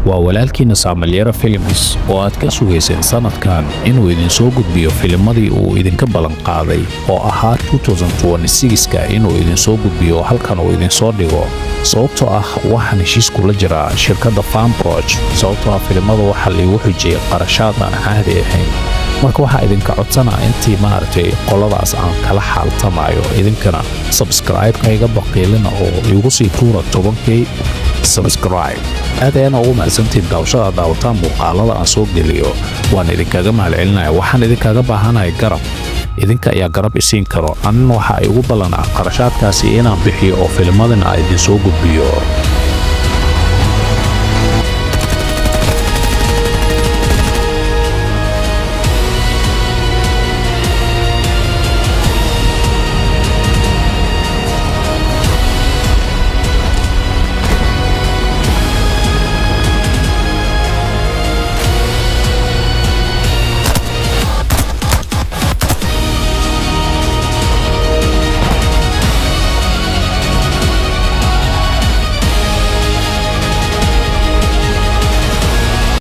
waa walaalkiina Saamilyare Films oo aad ka sugayseen sanadkan inuu idin soo gudbiyo filmadii uu idinka balan qaaday oo ahaa 2026ka inuu idin soo gudbiyo halkan uu idin soo dhigo sababtoo ah waxaan heshiis kula jiraa shirkadda Fanproj sababtoo ah filmada waxa la igu xijiyay qarashaad aan caadi ahayn marka waxa idinka codsanaa intii maartay qoladaas aan kala xaaltamayo idinkana subscribe-ka iga baqiilina oo igu sii tuura 10k subscribe adeena ugu mahadsantiin daawashada daawataan muuqaalada aan soo geliyo waan idinkaga mahadcelinayaa waxaan idinkaga baahanahay garab idinka ayaa garab isiin karo anna waxa ay ugu ballanaa qarashaadkaasi inaan bixiyo oo filmadana idin soo gudbiyo